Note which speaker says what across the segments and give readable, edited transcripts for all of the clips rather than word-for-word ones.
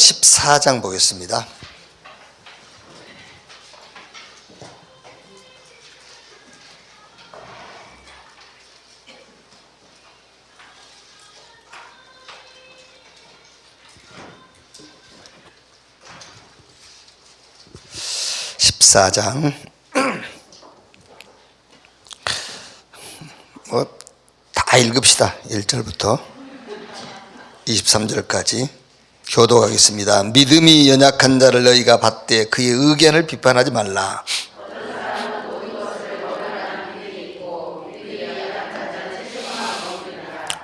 Speaker 1: 14장 보겠습니다. 다 읽읍시다. 1절부터 23절까지 교독하겠습니다. 믿음이 연약한 자를 너희가 받되 그의 의견을 비판하지 말라.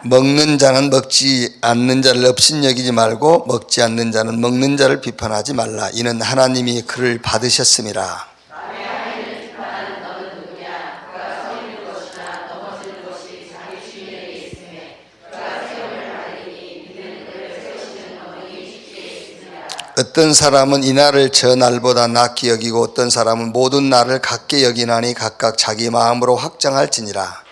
Speaker 1: 먹는 자는 먹지 않는 자를 업신여기지 말고 먹지 않는 자는 먹는 자를 비판하지 말라. 이는 하나님이 그를 받으셨음이라. 어떤 사람은 이 날을 저 날보다 낫게 여기고 어떤 사람은 모든 날을 같게 여기나니 각각 자기 마음으로 확정할지니라.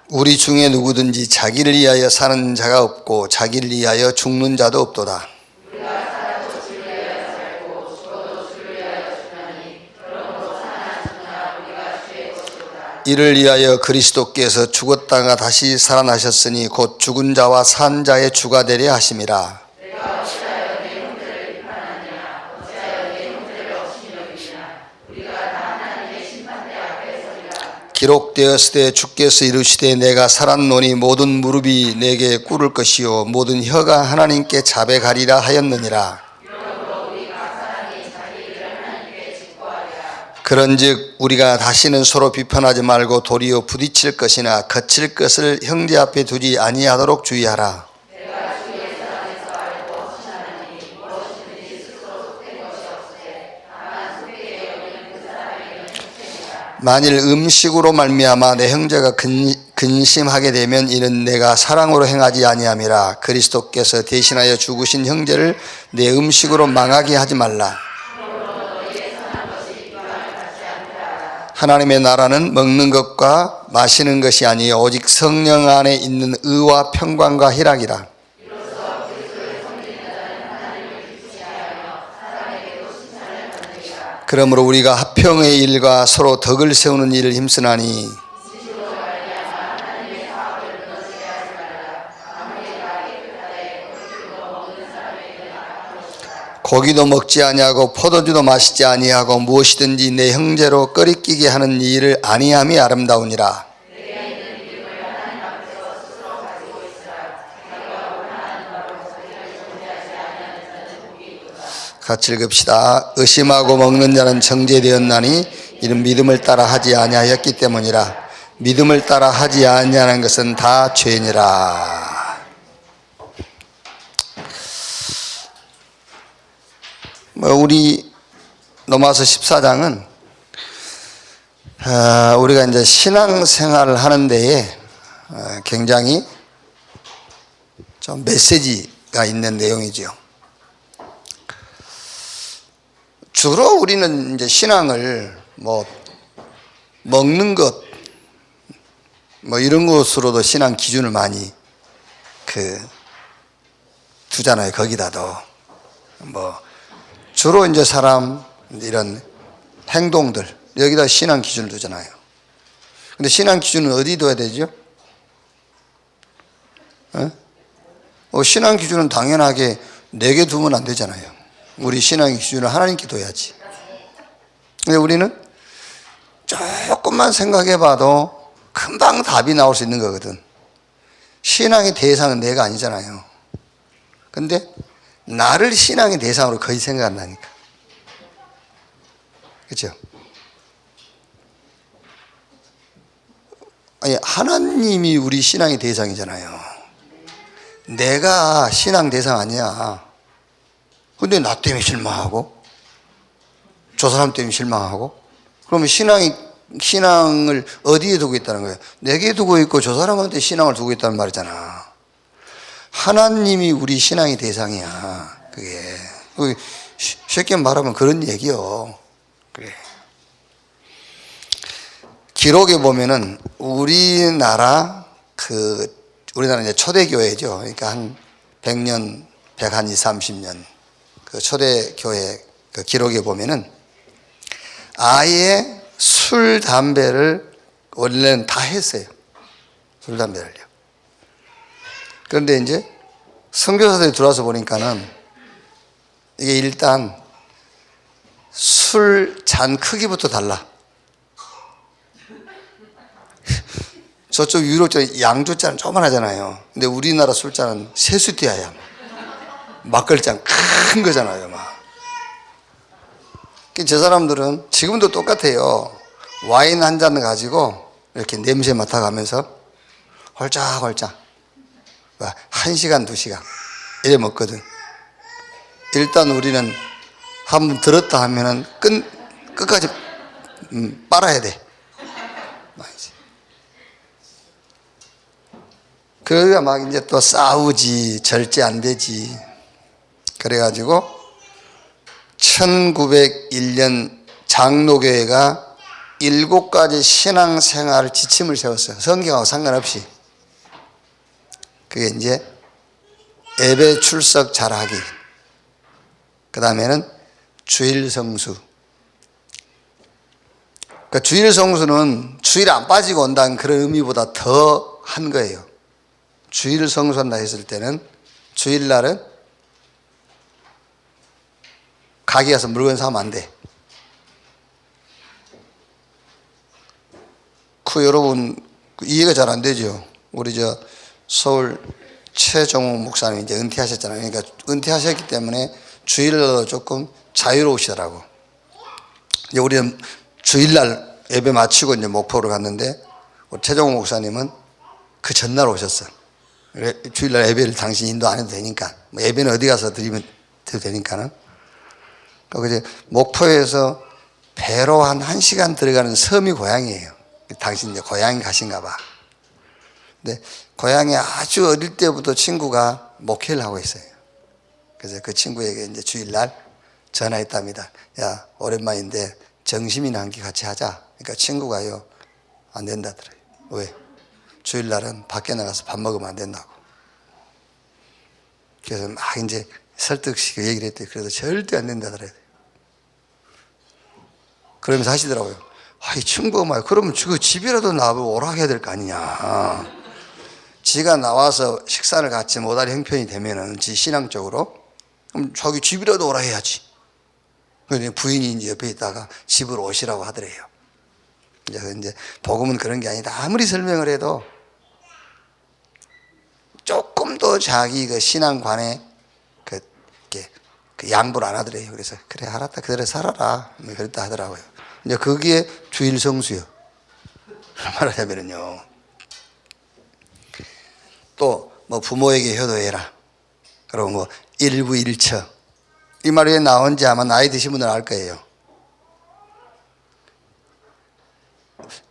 Speaker 1: 우리 중에 누구든지 자기를 위하여 사는 자가 없고 자기를 위하여 죽는 자도 없도다. 이를 위하여 그리스도께서 죽었다가 다시 살아나셨으니 곧 죽은 자와 산 자의 주가 되려 하심이라. 기록되었으되 주께서 이르시되 내가 살았노니 모든 무릎이 내게 꿇을 것이요 모든 혀가 하나님께 자백하리라 하였느니라. 그런즉 우리가 다시는 서로 비판하지 말고 도리어 부딪힐 것이나 거칠 것을 형제 앞에 두지 아니하도록 주의하라. 만일 음식으로 말미암아 내 형제가 근심하게 되면 이는 내가 사랑으로 행하지 아니함이라. 그리스도께서 대신하여 죽으신 형제를 내 음식으로 망하게 하지 말라. 하나님의 나라는 먹는 것과 마시는 것이 아니요 오직 성령 안에 있는 의와 평강과 희락이라. 그러므로 우리가 화평의 일과 서로 덕을 세우는 일을 힘쓰나니 고기도 먹지 아니하고 포도주도 마시지 아니하고 무엇이든지 내 형제로 끓이끼게 하는 일을 아니함이 아름다우니라. 같이 읽읍시다. 의심하고 먹는 자는 정죄되었나니 이는 믿음을 따라 하지 아니하였기 때문이라. 믿음을 따라 하지 아니하는 것은 다 죄니라. 우리 로마서 14장은 우리가 이제 신앙생활을 하는 데에 굉장히 좀 메시지가 있는 내용이죠. 주로 우리는 이제 신앙을 먹는 것 이런 것으로도 신앙 기준을 많이 두잖아요. 거기다도 주로 이제 사람 이런 행동들 여기다 신앙 기준을 두잖아요. 근데 신앙 기준은 어디 둬야 되죠? 신앙 기준은 당연하게 내게 두면 안 되잖아요. 우리 신앙의 기준을 하나님께 둬야지. 근데 우리는 조금만 생각해 봐도 금방 답이 나올 수 있는 거거든. 신앙의 대상은 내가 아니잖아요. 근데 나를 신앙의 대상으로 거의 생각 안 나니까. 그렇죠? 아니, 하나님이 우리 신앙의 대상이잖아요. 내가 신앙 대상 아니야. 근데 나 때문에 실망하고 저 사람 때문에 실망하고 그러면 신앙을 어디에 두고 있다는 거예요? 내게 두고 있고 저 사람한테 신앙을 두고 있다는 말이잖아. 하나님이 우리 신앙의 대상이야. 그게 쉽게 말하면 그런 얘기요. 그래. 기록에 보면은 우리나라 이제 초대교회죠. 그러니까 한 100년, 120, 30년 그 초대교회 그 기록에 보면은 아예 술, 담배를 원래는 다 했어요. 술, 담배를요. 그런데 이제 선교사들이 들어와서 보니까는 이게 일단 술 잔 크기부터 달라. 저쪽 유럽 쪽 양주잔은 조그만하잖아요. 근데 우리나라 술잔은 세수대야야. 막걸리잔 큰 거잖아요, 막. 저 사람들은 지금도 똑같아요. 와인 한 잔 가지고 이렇게 냄새 맡아가면서 홀짝홀짝 1시간, 2시간 이래 먹거든. 일단 우리는 한번 들었다 하면은 끝까지 빨아야 돼. 그러니까 막 이제 또 싸우지, 절제 안 되지. 그래가지고 1901년 장로교회가 7가지 신앙생활 지침을 세웠어요. 성경하고 상관없이. 그게 이제 예배 출석 잘하기. 그 다음에는 주일 성수. 그러니까 주일 성수는 주일 안 빠지고 온다는 그런 의미보다 더 한 거예요. 주일 성수한다 했을 때는 주일날은 가게 가서 물건 사면 안 돼. 여러분 이해가 잘 안 되죠. 우리 서울 최종욱 목사님 이제 은퇴하셨잖아요. 그러니까 은퇴하셨기 때문에 주일날도 조금 자유로우시더라고. 이제 우리는 주일날 예배 마치고 이제 목포로 갔는데 우리 최종욱 목사님은 그 전날 오셨어. 주일날 예배를 당신 인도 안 해도 되니까 예배는 어디 가서 드리면 되니까는. 그러니까 이제 목포에서 배로 한 1시간 들어가는 섬이 고향이에요. 당신 이제 고향에 가신가 봐. 근데 고향에 아주 어릴 때부터 친구가 목회를 하고 있어요. 그래서 그 친구에게 이제 주일날 전화했답니다. 야, 오랜만인데 정심이나 한 끼 같이 하자. 그러니까 친구가요, 안 된다더래요. 왜? 주일날은 밖에 나가서 밥 먹으면 안 된다고. 그래서 막 이제 설득시키고 얘기를 했더니 그래도 절대 안 된다더래요. 그러면서 하시더라고요. 이 친구가 말 그러면 그 집이라도 나보고 오라 해야 될 거 아니냐. 지가 나와서 식사를 같이 못할 형편이 되면은 지 신앙적으로 그럼 자기 집이라도 오라 해야지. 그런데 부인이 이제 옆에 있다가 집으로 오시라고 하더래요. 이제 복음은 그런 게 아니다. 아무리 설명을 해도 조금 더 자기 그 신앙관에 그 양보를 안 하더래요. 그래서 그래 알았다 그대로 살아라. 그랬다 하더라고요. 이제 그게 주일 성수요. 말하자면요. 또 뭐 부모에게 효도해라. 그리고 뭐 일부일처. 이 말이 왜 나온지 아마 나이 드신 분들은 알 거예요.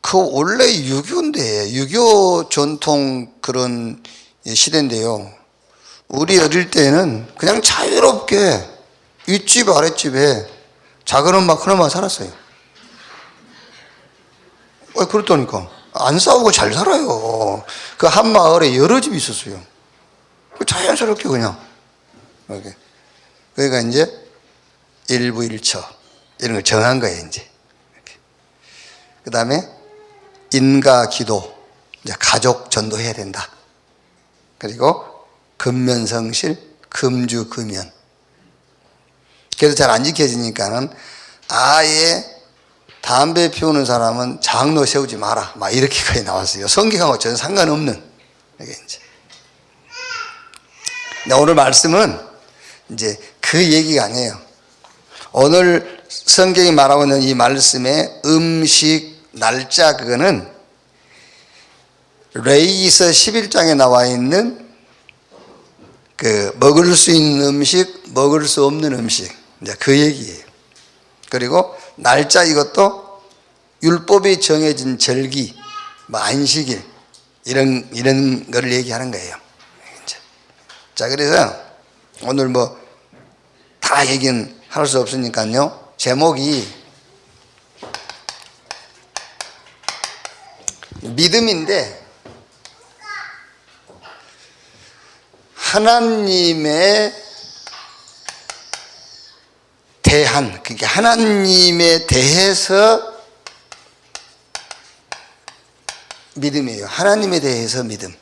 Speaker 1: 그 원래 유교인데 유교 전통 그런 시대인데요. 우리 어릴 때는 그냥 자유롭게 윗집 아랫집에 작은 엄마 큰 엄마 살았어요. 왜 그렇다니까. 안 싸우고 잘 살아요. 그 한 마을에 여러 집이 있었어요. 자연스럽게 그냥 이렇게. 그러니까 이제 일부일처 이런 걸 정한 거예요. 이제 그 다음에 인가 기도, 이제 가족 전도해야 된다. 그리고 근면성실, 금주 금연. 그래서 잘 안 지켜지니까는 아예 담배 피우는 사람은 장로 세우지 마라. 막 이렇게까지 나왔어요. 성경하고 전혀 상관없는. 이게 이제. 오늘 말씀은 이제 그 얘기가 아니에요. 오늘 성경이 말하고 있는 이 말씀의 음식, 날짜, 그거는 레위기서 11장에 나와 있는 그 먹을 수 있는 음식, 먹을 수 없는 음식. 이제 그 얘기예요. 그리고 날짜 이것도 율법이 정해진 절기, 뭐 안식일, 이런 거를 얘기하는 거예요. 자, 그래서 오늘 뭐 다 얘기는 할 수 없으니까요. 제목이 믿음인데 하나님에 대한, 그러니까 하나님에 대해서 믿음이에요. 하나님에 대해서 믿음.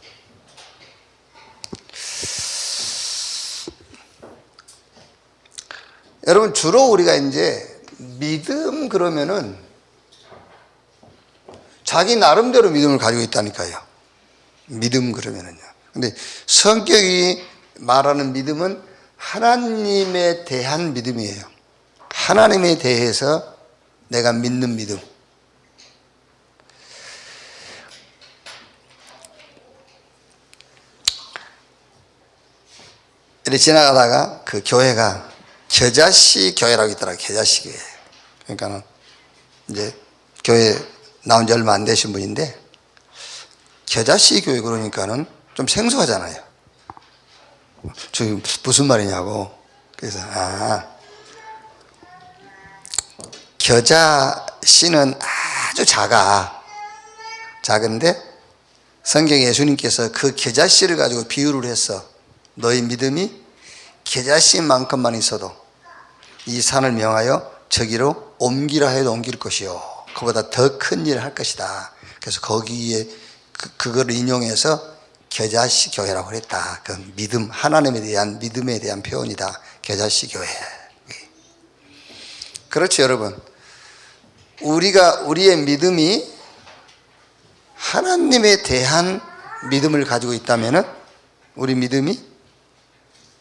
Speaker 1: 여러분, 주로 우리가 이제 믿음 그러면은 자기 나름대로 믿음을 가지고 있다니까요. 믿음 그러면은요. 근데 성격이 말하는 믿음은 하나님에 대한 믿음이에요. 하나님에 대해서 내가 믿는 믿음. 이렇게 지나가다가 그 교회가 겨자씨 교회라고 있더라고요. 겨자씨 교회. 그러니까는 이제 교회 나온 지 얼마 안 되신 분인데, 겨자씨 교회 그러니까는 좀 생소하잖아요. 저기 무슨 말이냐고. 그래서 겨자씨는 아주 작은데 성경에 예수님께서 그 겨자씨를 가지고 비유를 했어. 너희 믿음이 겨자씨만큼만 있어도 이 산을 명하여 저기로 옮기라 해도 옮길 것이요, 그보다 더 큰 일을 할 것이다. 그래서 거기에 그걸 인용해서 겨자씨 교회라고 그랬다. 그 믿음, 하나님에 대한 믿음에 대한 표현이다. 겨자씨 교회. 그렇죠, 여러분. 우리의 믿음이 하나님에 대한 믿음을 가지고 있다면은 우리 믿음이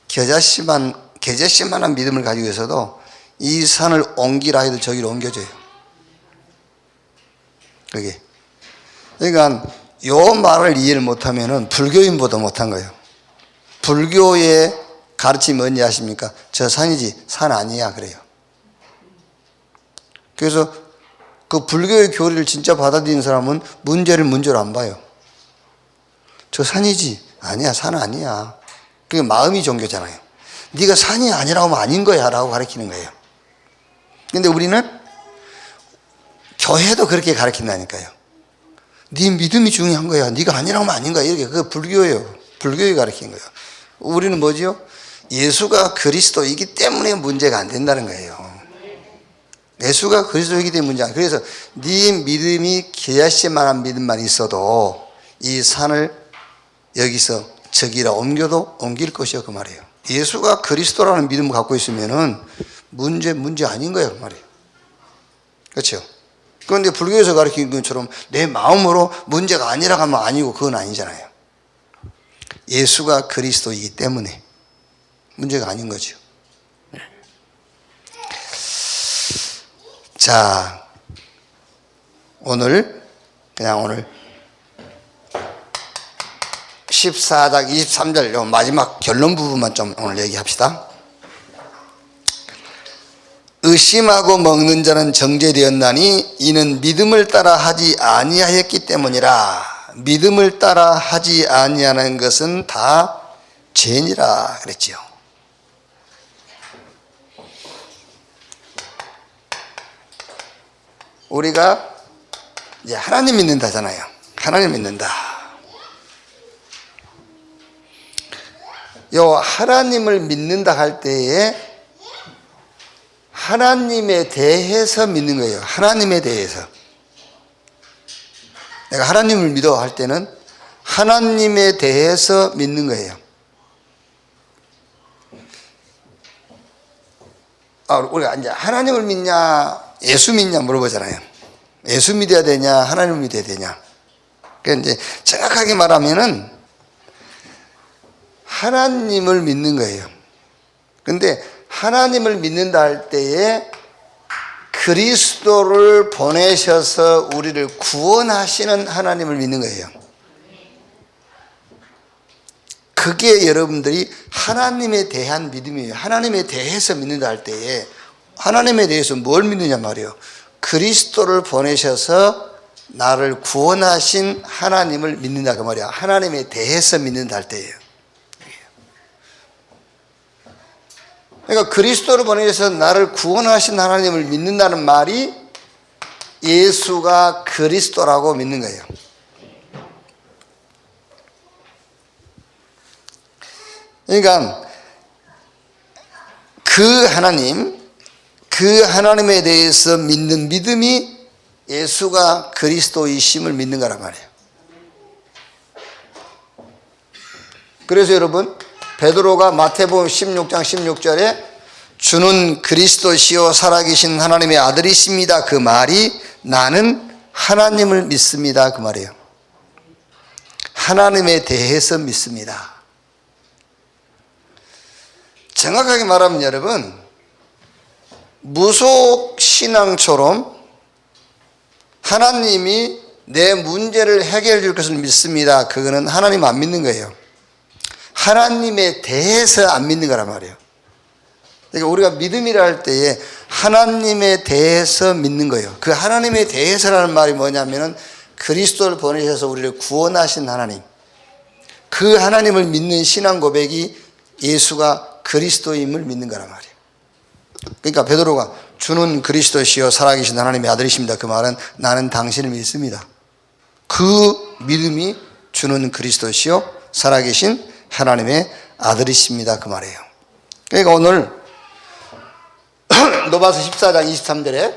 Speaker 1: 겨자씨만한 믿음을 가지고 있어도 이 산을 옮기라 해도 저기로 옮겨져요. 그게. 그러니까 요 말을 이해를 못하면은 불교인보다 못한 거예요. 불교의 가르침이 뭔지 아십니까? 저 산이지 산 아니야 그래요. 그래서 그 불교의 교리를 진짜 받아들이는 사람은 문제를 문제로 안 봐요. 저 산이지 아니야, 산 아니야. 그게 마음이 종교잖아요. 네가 산이 아니라고 하면 아닌 거야 라고 가르치는 거예요. 근데 우리는 교회도 그렇게 가르친다니까요. 네 믿음이 중요한 거야, 네가 아니라고 하면 아닌 거야, 이렇게. 그게 불교예요. 불교에 가르친 거예요. 우리는 뭐지요? 예수가 그리스도이기 때문에 문제가 안 된다는 거예요. 예수가 그리스도이기 때문에 문제가 안 돼요. 그래서 네 믿음이 겨자씨만한 믿음만 있어도 이 산을 여기서 저기라 옮겨도 옮길 것이요, 그 말이에요. 예수가 그리스도라는 믿음을 갖고 있으면은 문제 아닌 거예요, 그 말이에요. 그렇죠? 그런데 불교에서 가르치는 것처럼 내 마음으로 문제가 아니라고 하면 아니고, 그건 아니잖아요. 예수가 그리스도이기 때문에 문제가 아닌 거죠. 자, 오늘 14장 23절 요 마지막 결론 부분만 좀 오늘 얘기합시다. 의심하고 먹는 자는 정죄되었나니 이는 믿음을 따라 하지 아니하였기 때문이라. 믿음을 따라 하지 아니하는 것은 다 죄니라 그랬지요. 우리가 이제 하나님 믿는다잖아요. 하나님 믿는다. 요 하나님을 믿는다 할 때에 하나님에 대해서 믿는 거예요. 하나님에 대해서. 내가 하나님을 믿어 할 때는 하나님에 대해서 믿는 거예요. 우리가 이제 하나님을 믿냐, 예수 믿냐 물어보잖아요. 예수 믿어야 되냐, 하나님을 믿어야 되냐. 그러니까 이제 정확하게 말하면은 하나님을 믿는 거예요. 근데 하나님을 믿는다 할 때에 그리스도를 보내셔서 우리를 구원하시는 하나님을 믿는 거예요. 그게 여러분들이 하나님에 대한 믿음이에요. 하나님에 대해서 믿는다 할 때에 하나님에 대해서 뭘 믿느냐 말이에요. 그리스도를 보내셔서 나를 구원하신 하나님을 믿는다 그 말이야. 하나님에 대해서 믿는다 할 때예요. 그러니까 그리스도를 보내셔서 나를 구원하신 하나님을 믿는다는 말이 예수가 그리스도라고 믿는 거예요. 그러니까 그 하나님에 대해서 믿는 믿음이 예수가 그리스도이심을 믿는 거란 말이에요. 그래서 여러분, 베드로가 마태복음 16장 16절에 주는 그리스도시요 살아계신 하나님의 아들이십니다, 그 말이 나는 하나님을 믿습니다, 그 말이에요. 하나님에 대해서 믿습니다. 정확하게 말하면 여러분, 무속신앙처럼 하나님이 내 문제를 해결해 줄 것을 믿습니다, 그거는 하나님 안 믿는 거예요. 하나님에 대해서 안 믿는 거란 말이에요. 그러니까 우리가 믿음이라 할 때에 하나님에 대해서 믿는 거예요. 그 하나님에 대해서라는 말이 뭐냐면은 그리스도를 보내셔서 우리를 구원하신 하나님, 그 하나님을 믿는 신앙 고백이 예수가 그리스도임을 믿는 거란 말이에요. 그러니까 베드로가 주는 그리스도시요 살아계신 하나님의 아들이십니다, 그 말은 나는 당신을 믿습니다. 그 믿음이 주는 그리스도시요 살아계신 하나님의 아들이십니다, 그 말이에요. 그러니까 오늘 로마서 14장 23절에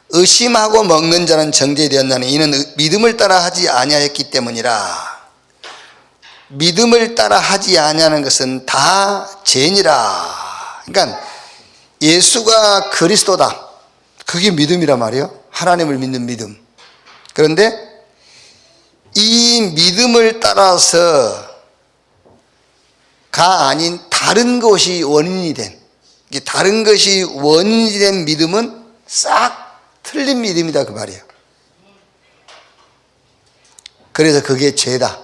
Speaker 1: 의심하고 먹는 자는 정죄되었나니 이는 믿음을 따라 하지 아니하였기 때문이라. 믿음을 따라 하지 아니하는 것은 다 죄니라. 그러니까 예수가 그리스도다, 그게 믿음이란 말이에요. 하나님을 믿는 믿음. 그런데 이 믿음을 따라서가 아닌 다른 것이 원인이 된, 다른 것이 원인이 된 믿음은 싹 틀린 믿음이다, 그 말이에요. 그래서 그게 죄다.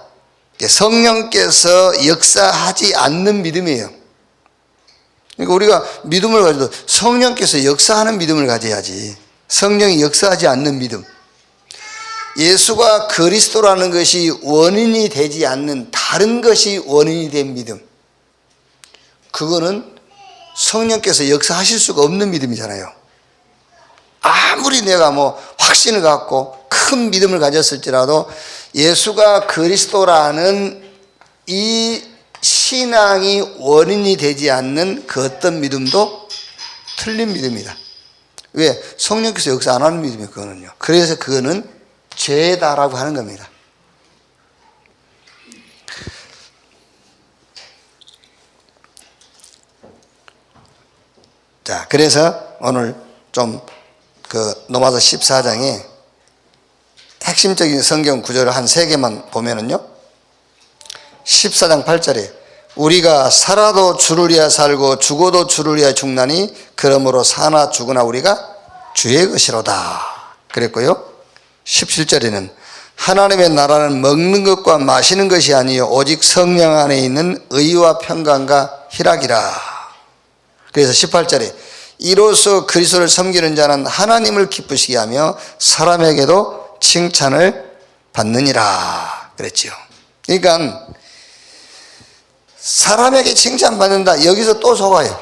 Speaker 1: 성령께서 역사하지 않는 믿음이에요. 그러니까 우리가 믿음을 가져도 성령께서 역사하는 믿음을 가져야지, 성령이 역사하지 않는 믿음, 예수가 그리스도라는 것이 원인이 되지 않는 다른 것이 원인이 된 믿음, 그거는 성령께서 역사하실 수가 없는 믿음이잖아요. 아무리 내가 확신을 갖고 큰 믿음을 가졌을지라도 예수가 그리스도라는 이 신앙이 원인이 되지 않는 그 어떤 믿음도 틀린 믿음이다. 왜? 성령께서 역사 안 하는 믿음이에요, 그거는요. 그래서 그거는 죄다라고 하는 겁니다. 자, 그래서 오늘 좀 로마서 14장에 핵심적인 성경 구절을 한 3개만 보면은요, 14장 8절에 우리가 살아도 주를 위하여 살고 죽어도 주를 위하여 죽나니 그러므로 사나 죽으나 우리가 주의 것이로다 그랬고요. 17절에는 하나님의 나라는 먹는 것과 마시는 것이 아니요 오직 성령 안에 있는 의와 평강과 희락이라. 그래서 18절에 이로써 그리스도를 섬기는 자는 하나님을 기쁘시게 하며 사람에게도 칭찬을 받느니라 그랬죠. 그러니까 사람에게 칭찬받는다, 여기서 또 속아요.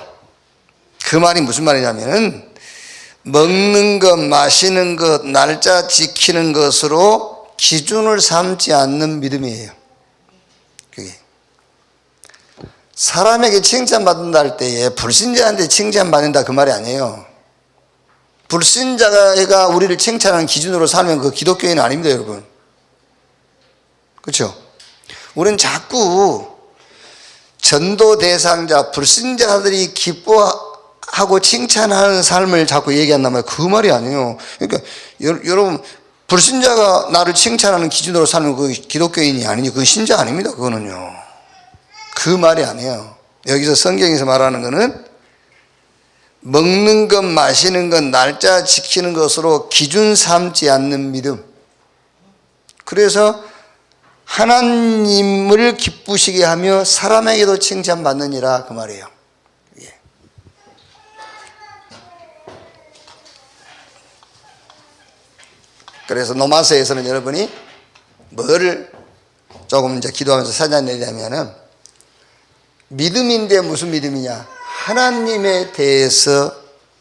Speaker 1: 그 말이 무슨 말이냐면 먹는 것, 마시는 것, 날짜 지키는 것으로 기준을 삼지 않는 믿음이에요. 그게 사람에게 칭찬받는다 할 때에 불신자한테 칭찬받는다 그 말이 아니에요. 불신자가 우리를 칭찬하는 기준으로 살면 그 기독교인은 아닙니다, 여러분. 그렇죠? 우리는 자꾸 전도 대상자, 불신자들이 기뻐하고 칭찬하는 삶을 자꾸 얘기한단 말이에요. 그 말이 아니에요. 그러니까 여러분, 불신자가 나를 칭찬하는 기준으로 살면 그 기독교인이 아니니 그 신자 아닙니다, 그거는요. 그 말이 아니에요. 여기서 성경에서 말하는 거는 먹는 것, 마시는 것, 날짜 지키는 것으로 기준 삼지 않는 믿음. 그래서 하나님을 기쁘시게 하며 사람에게도 칭찬받느니라 그 말이에요. 예. 그래서 로마서에서는 여러분이 뭐를 조금 이제 기도하면서 찾아내려면은 믿음인데 무슨 믿음이냐? 하나님에 대해서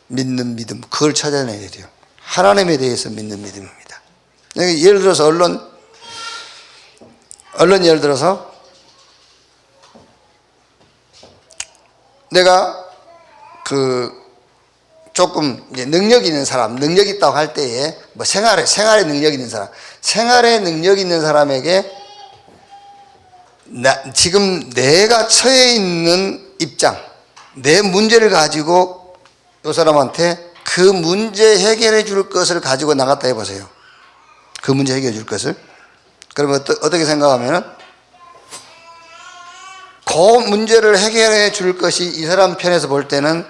Speaker 1: 믿는 믿음. 그걸 찾아내야 돼요. 하나님에 대해서 믿는 믿음입니다. 예를 들어서 언론 예를 들어서 내가 조금 능력 있는 사람, 능력 있다고 할 때에 뭐 생활에 능력 있는 사람, 생활에 능력 있는 사람에게 지금 내가 처해 있는 입장, 내 문제를 가지고 이 사람한테 그 문제 해결해 줄 것을 가지고 나갔다 해보세요. 그 문제 해결해 줄 것을. 그러면 어떻게 생각하면은 그 문제를 해결해 줄 것이 이 사람 편에서 볼 때는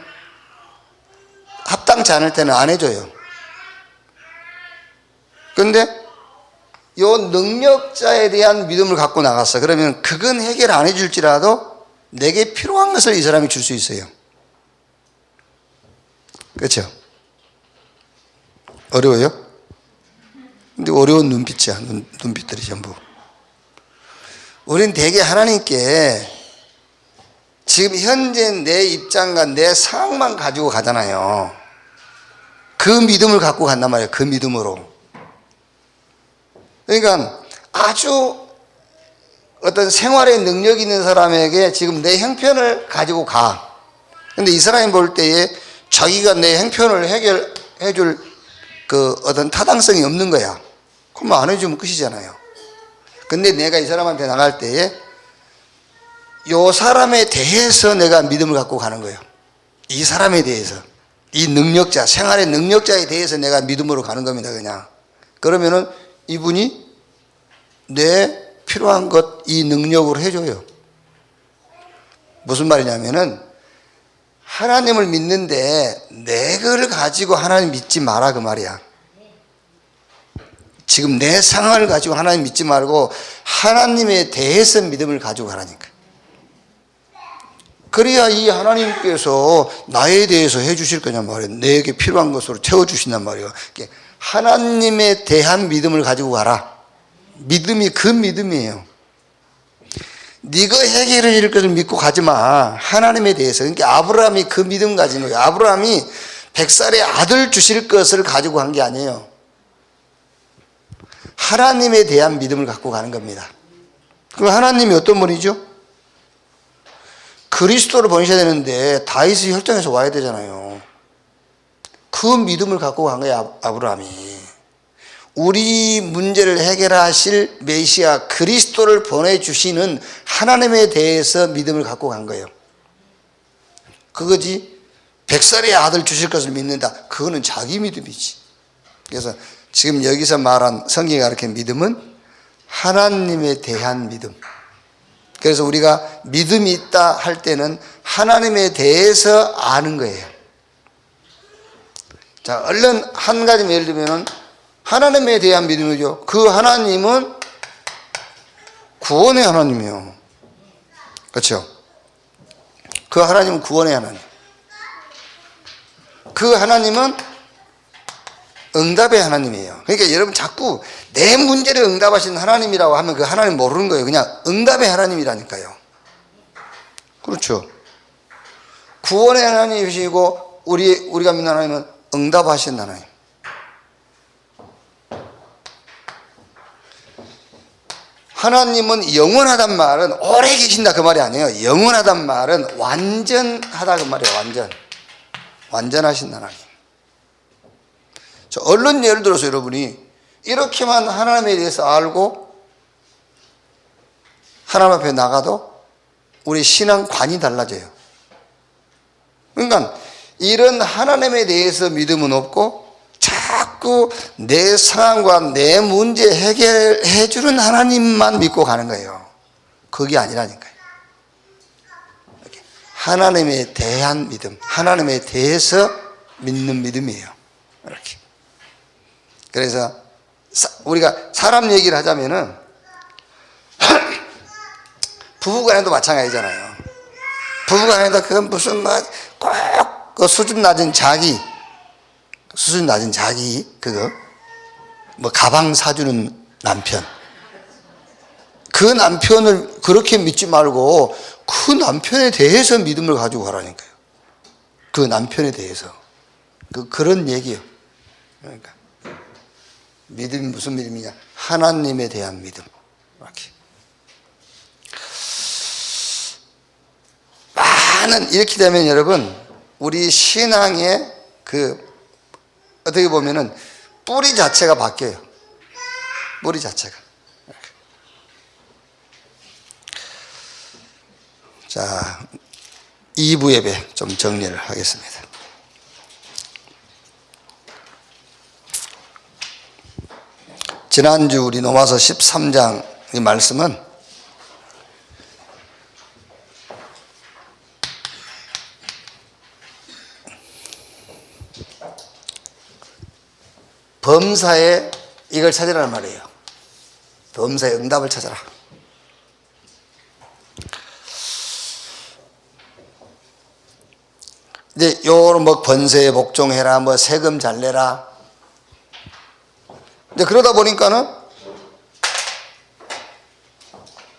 Speaker 1: 합당치 않을 때는 안 해줘요. 그런데 요 능력자에 대한 믿음을 갖고 나갔어. 그러면 그건 해결 안 해줄지라도 내게 필요한 것을 이 사람이 줄 수 있어요. 그렇죠? 어려워요? 근데 어려운 눈빛이야. 눈빛들이 전부. 우린 되게 하나님께 지금 현재 내 입장과 내 상황만 가지고 가잖아요. 그 믿음을 갖고 간단 말이에요. 그 믿음으로. 그러니까 아주 어떤 생활에 능력 있는 사람에게 지금 내 형편을 가지고 가. 근데 이 사람이 볼 때에 자기가 내 형편을 해결해 줄 그 어떤 타당성이 없는 거야. 그럼 안 해주면 끝이잖아요. 근데 내가 이 사람한테 나갈 때에 요 사람에 대해서 내가 믿음을 갖고 가는 거예요. 이 사람에 대해서. 이 능력자, 생활의 능력자에 대해서 내가 믿음으로 가는 겁니다, 그냥. 그러면은 이분이 내 필요한 것, 이 능력으로 해줘요. 무슨 말이냐면은 하나님을 믿는데 내 거를 가지고 하나님 믿지 마라, 그 말이야. 지금 내 상황을 가지고 하나님 믿지 말고 하나님에 대해서 믿음을 가지고 가라니까. 그래야 이 하나님께서 나에 대해서 해주실 거냔 말이에요. 내게 필요한 것으로 채워주신단 말이에요. 하나님에 대한 믿음을 가지고 가라. 믿음이 그 믿음이에요. 네가 해결해 줄 것을 믿고 가지 마. 하나님에 대해서. 그러니까 아브라함이 그 믿음 가진 거예요. 아브라함이 100살의 아들 주실 것을 가지고 간 게 아니에요. 하나님에 대한 믿음을 갖고 가는 겁니다. 그럼 하나님이 어떤 분이죠? 그리스도를 보내셔야 되는데 다윗의 혈통에서 와야 되잖아요. 그 믿음을 갖고 간 거예요, 아브라함이. 우리 문제를 해결하실 메시아 그리스도를 보내주시는 하나님에 대해서 믿음을 갖고 간 거예요. 그거지 100살의 아들 주실 것을 믿는다. 그거는 자기 믿음이지. 그래서 지금 여기서 말한 성경이 가르치는 믿음은 하나님에 대한 믿음. 그래서 우리가 믿음이 있다 할 때는 하나님에 대해서 아는 거예요. 자, 얼른 한 가지 예를 들면 하나님에 대한 믿음이죠. 그 하나님은 구원의 하나님이에요. 그렇죠? 그 하나님은 구원의 하나님. 그 하나님은 응답의 하나님이에요. 그러니까 여러분 자꾸 내 문제를 응답하시는 하나님이라고 하면 그 하나님 모르는 거예요. 그냥 응답의 하나님이라니까요. 그렇죠? 구원의 하나님이시고 우리가 믿는 하나님은 응답하신 하나님. 하나님은 영원하단 말은 오래 계신다 그 말이 아니에요. 영원하단 말은 완전하다 그 말이에요. 완전하신 하나님. 얼른 예를 들어서 여러분이 이렇게만 하나님에 대해서 알고 하나님 앞에 나가도 우리 신앙관이 달라져요. 그러니까 이런 하나님에 대해서 믿음은 없고 자꾸 내 상황과 내 문제 해결해 주는 하나님만 믿고 가는 거예요. 그게 아니라니까요. 하나님에 대한 믿음, 하나님에 대해서 믿는 믿음이에요. 이렇게. 그래서 우리가 사람 얘기를 하자면은 부부간에도 마찬가지잖아요. 부부간에도 그건 무슨 꼭 그 수준 낮은 자기 그거 뭐 가방 사주는 남편, 그 남편을 그렇게 믿지 말고 그 남편에 대해서 믿음을 가지고 가라니까요. 그 남편에 대해서. 그런 얘기요. 그러니까. 믿음이 무슨 믿음이냐? 하나님에 대한 믿음. 이렇게. 많은, 이렇게 되면 여러분, 우리 신앙의 어떻게 보면은 뿌리 자체가 바뀌어요. 뿌리 자체가. 자, 2부 예배 좀 정리를 하겠습니다. 지난주 우리 로마서 13장 이 말씀은 범사에 이걸 찾으라는 말이에요. 범사의 응답을 찾아라. 이제 요런 뭐 권세에 복종해라, 뭐 세금 잘 내라. 이제 그러다 보니까는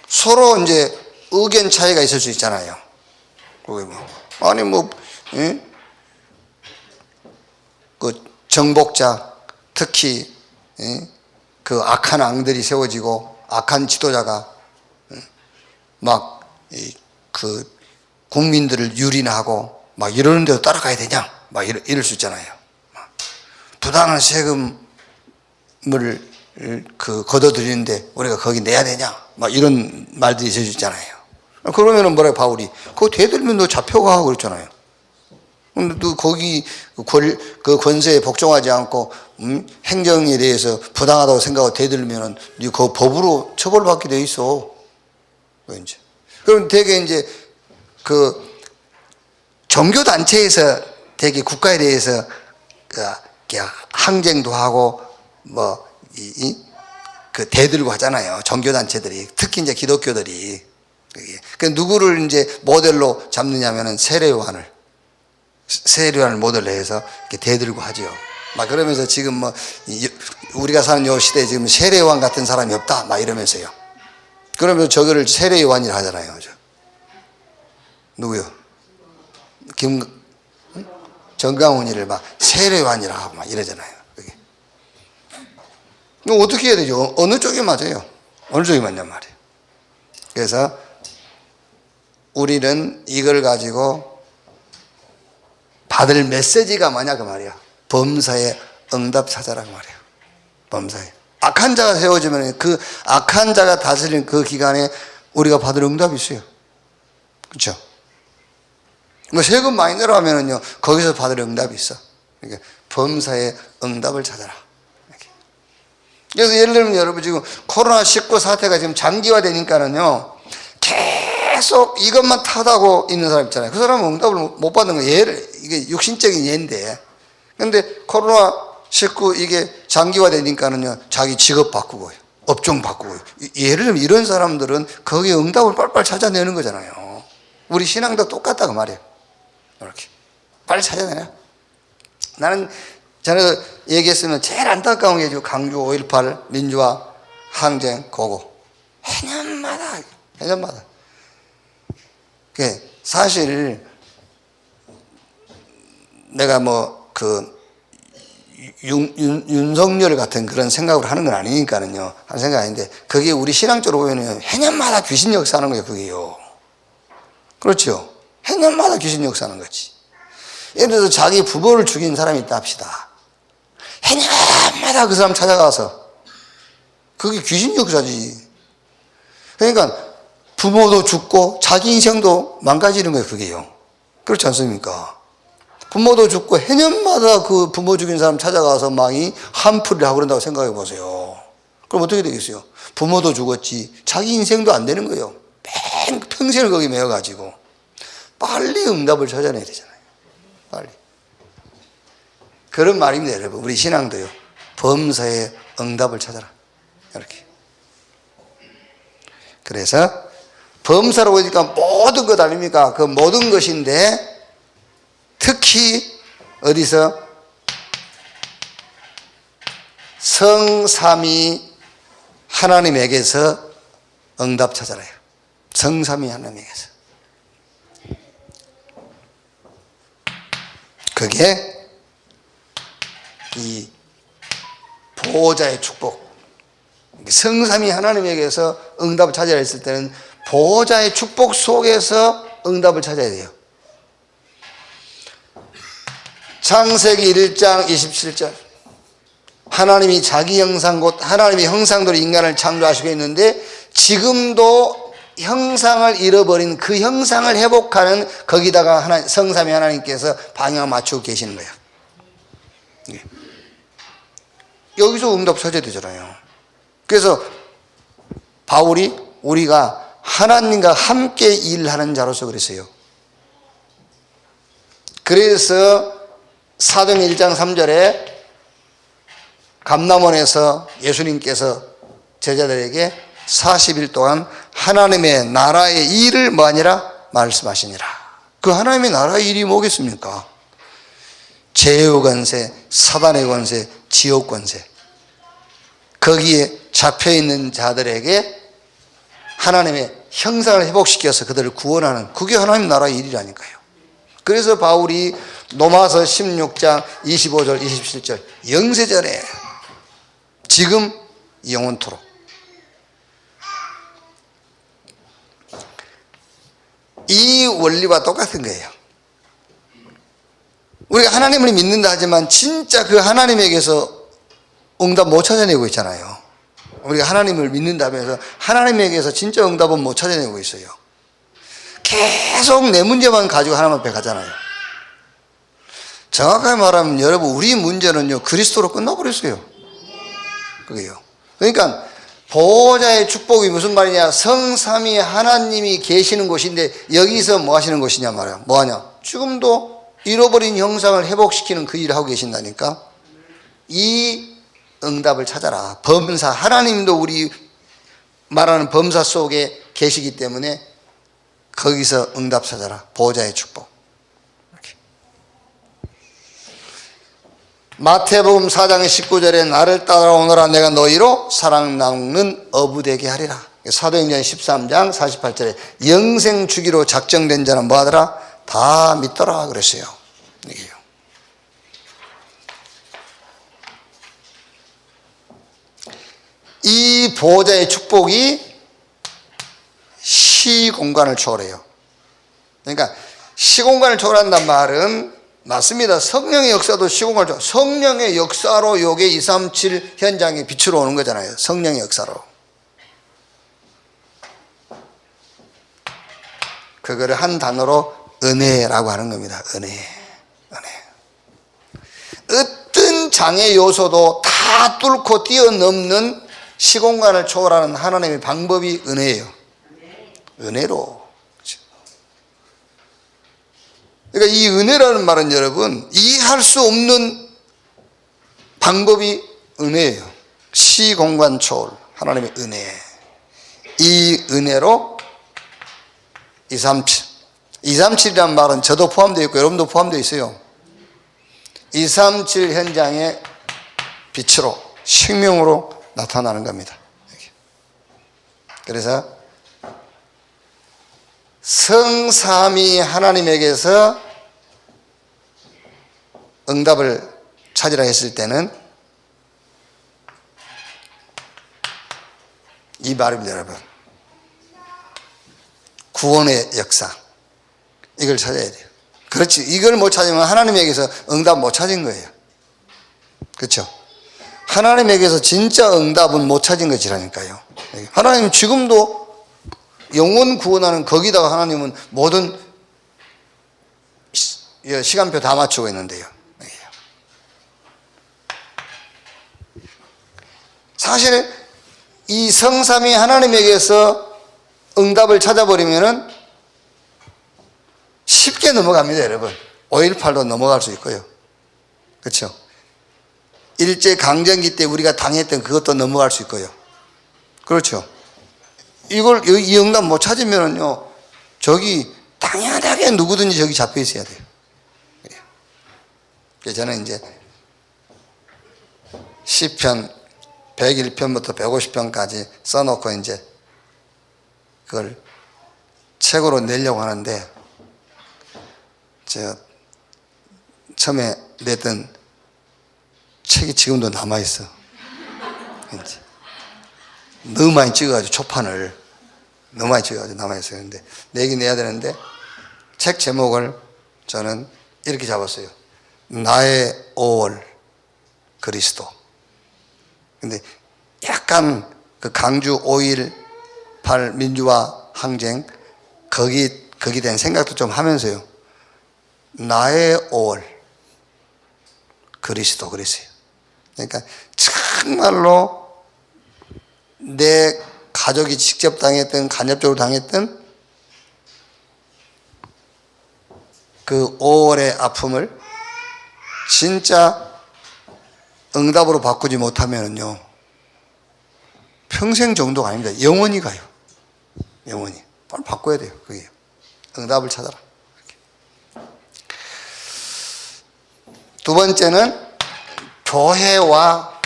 Speaker 1: 서로 이제 의견 차이가 있을 수 있잖아요. 그게 뭐 아니 뭐 그 정복자, 특히 그 악한 왕들이 세워지고 악한 지도자가 막 그 국민들을 유린하고 막 이러는 데도 따라가야 되냐? 막 이럴 수 있잖아요. 부당한 세금을 걷어들이는데 우리가 거기 내야 되냐? 막 이런 말들이 있을 수 있잖아요. 그러면은 뭐래 바울이 그거 대들면 너 잡혀가 그랬잖아요. 근데 또 거기 그 권세에 복종하지 않고 행정에 대해서 부당하다고 생각하고 대들면은 그 법으로 처벌받게 돼 있어. 이제 그럼 되게 이제 그 종교 단체에서 되게 국가에 대해서 항쟁도 하고 뭐 그 대들고 하잖아요. 종교 단체들이 특히 이제 기독교들이 그 누구를 이제 모델로 잡느냐면은 세례요한을 모델로 해서 이렇게 대들고 하죠. 막 그러면서 지금 뭐 우리가 사는 요 시대에 지금 세례요한 같은 사람이 없다 막 이러면서요. 그러면 저거를 세례요한이라 하잖아요. 그죠? 누구요? 정강훈이를 막 세례요한이라 하고 막 이러잖아요. 그게. 그럼 어떻게 해야 되죠? 어느 쪽이 맞아요? 어느 쪽이 맞냔 말이에요. 그래서 우리는 이걸 가지고 받을 메시지가 뭐냐 그 말이야. 범사에 응답 찾아라 그 말이야. 범사에 악한 자가 세워지면 그 악한 자가 다스리는 그 기간에 우리가 받을 응답이 있어요. 그렇죠? 뭐 세금 많이 내라면은요 거기서 받을 응답이 있어. 그러니까 범사에 응답을 찾아라. 이렇게. 그래서 예를 들면 여러분 지금 코로나19 사태가 지금 장기화되니까는요 계속 이것만 탓하고 있는 사람 있잖아요. 그 사람은 응답을 못 받는 거예요. 이게 육신적인 예인데. 근데 코로나19 이게 장기화되니까는요 자기 직업 바꾸고 업종 바꾸고 예를 들면 이런 사람들은 거기에 응답을 빨리빨리 찾아내는 거잖아요. 우리 신앙도 똑같다고 말이에요. 이렇게 빨리 찾아내냐. 나는 전에 얘기했으면 제일 안타까운 게 강주 5.18 민주화 항쟁 그거 해년마다 사실 내가 뭐 윤석열 같은 그런 생각을 하는 건 아니니까는요 하는 생각 아닌데 그게 우리 신앙적으로 보면은 해년마다 귀신 역사하는 거예요. 그게요. 그렇죠. 해년마다 귀신 역사하는 거지. 예를 들어서 자기 부모를 죽인 사람이 있다 합시다. 해년마다 그 사람 찾아가서 그게 귀신 역사지. 그러니까 부모도 죽고 자기 인생도 망가지는 거예요. 그게요. 그렇지 않습니까? 부모도 죽고 해년마다 그 부모 죽인 사람 찾아가서 막 한풀이를 하고 그런다고 생각해 보세요. 그럼 어떻게 되겠어요? 부모도 죽었지 자기 인생도 안 되는 거예요. 평생을 거기 매여가지고 빨리 응답을 찾아내야 되잖아요. 빨리. 그런 말입니다, 여러분. 우리 신앙도요. 범사에 응답을 찾아라. 이렇게. 그래서 범사라고 하니까 모든 것 아닙니까? 그 모든 것인데 특히 어디서 성삼위 하나님에게서 응답 찾아라요. 성삼위 하나님에게서. 그게 이 보호자의 축복. 성삼위 하나님에게서 응답을 찾아야 했을 때는 보호자의 축복 속에서 응답을 찾아야 돼요. 창세기 1장 27절. 하나님이 자기 형상 곧 하나님의 형상대로 인간을 창조하시고 있는데 지금도 형상을 잃어버린 그 형상을 회복하는 거기다가 성삼위 하나님께서 방향을 맞추고 계시는 거예요. 여기서 응답 찾아야 되잖아요. 그래서 바울이 우리가 하나님과 함께 일하는 자로서 그랬어요. 그래서 사도행 1장 3절에 감람원에서 예수님께서 제자들에게 40일 동안 하나님의 나라의 일을 뭐하니라? 말씀하시니라. 그 하나님의 나라의 일이 뭐겠습니까? 죄의 권세, 사단의 권세, 지옥 권세, 거기에 잡혀있는 자들에게 하나님의 형상을 회복시켜서 그들을 구원하는, 그게 하나님 나라의 일이라니까요. 그래서 바울이 로마서 16장 25절 27절 영세전에 지금 영원토록 이 원리와 똑같은 거예요. 우리가 하나님을 믿는다 하지만 진짜 그 하나님에게서 응답 못 찾아내고 있잖아요. 우리가 하나님을 믿는다면서 하나님에게서 진짜 응답은 못 찾아내고 있어요. 계속 내 문제만 가지고 하나님 앞에 가잖아요. 정확하게 말하면 여러분, 우리 문제는요 그리스도로 끝나버렸어요. 그게요. 그러니까 보호자의 축복이 무슨 말이냐? 성삼위 하나님이 계시는 곳인데 여기서 뭐 하시는 곳이냐 말이야. 뭐 하냐? 지금도 잃어버린 형상을 회복시키는 그 일을 하고 계신다니까. 이 응답을 찾아라. 범사, 하나님도 우리 말하는 범사 속에 계시기 때문에 거기서 응답 찾아라. 보호자의 축복. 이렇게. 마태복음 4장 19절에 나를 따라오너라 내가 너희로 사랑 나누는 어부되게 하리라. 사도행전 13장 48절에 영생 주기로 작정된 자는 뭐 하더라? 다 믿더라 그랬어요. 이게요. 이 보호자의 축복이 시공간을 초월해요. 그러니까 시공간을 초월한단 말은 맞습니다. 성령의 역사도 시공간을 초월. 성령의 역사로 요게 237 현장에 빛으로 오는 거잖아요. 성령의 역사로. 그거를 한 단어로 은혜라고 하는 겁니다. 은혜. 어떤 장애 요소도 다 뚫고 뛰어넘는 시공간을 초월하는 하나님의 방법이 은혜예요. 은혜로. 그러니까 이 은혜라는 말은 여러분 이해할 수 없는 방법이 은혜예요. 시공간 초월, 하나님의 은혜. 이 은혜로 237. 237이라는 말은 저도 포함되어 있고 여러분도 포함되어 있어요. 237 현장의 빛으로, 생명으로 나타나는 겁니다. 그래서 성삼위 하나님에게서 응답을 찾으라 했을 때는 이 말입니다, 여러분. 구원의 역사. 이걸 찾아야 돼요. 그렇지. 이걸 못 찾으면 하나님에게서 응답 못 찾은 거예요. 그렇죠? 하나님에게서 진짜 응답은 못 찾은 것이라니까요. 하나님은 지금도 영원 구원하는 거기다가 하나님은 모든 시간표 다 맞추고 있는데요. 사실 이 성삼위 하나님에게서 응답을 찾아버리면은 쉽게 넘어갑니다, 여러분. 5.18도 넘어갈 수 있고요. 그렇죠? 일제강점기 때 우리가 당했던 그것도 넘어갈 수 있고요. 그렇죠? 이 응답 못 찾으면은요, 저기 당연하게 누구든지 저기 잡혀 있어야 돼요. 그래서 저는 이제 시편 101편부터 150편까지 써놓고 이제 그걸 책으로 내려고 하는데, 처음에 냈던 책이 지금도 남아있어. 너무 많이 찍어가지고 초판을 너무 많이 찍어가지고 남아있어요. 근데 내긴 내야 되는데 책 제목을 저는 이렇게 잡았어요. 나의 5월 그리스도. 근데 약간 그 강주 5.18 민주화 항쟁 거기 대한 생각도 좀 하면서요. 나의 5월 그리스도 그랬어요. 그러니까 정말로 내 가족이 직접 당했던 간접적으로 당했던 그 5월의 아픔을 진짜 응답으로 바꾸지 못하면요 평생 정도가 아닙니다. 영원히 가요. 영원히. 빨리 바꿔야 돼요. 그게 응답을 찾아라. 이렇게. 두 번째는 교회와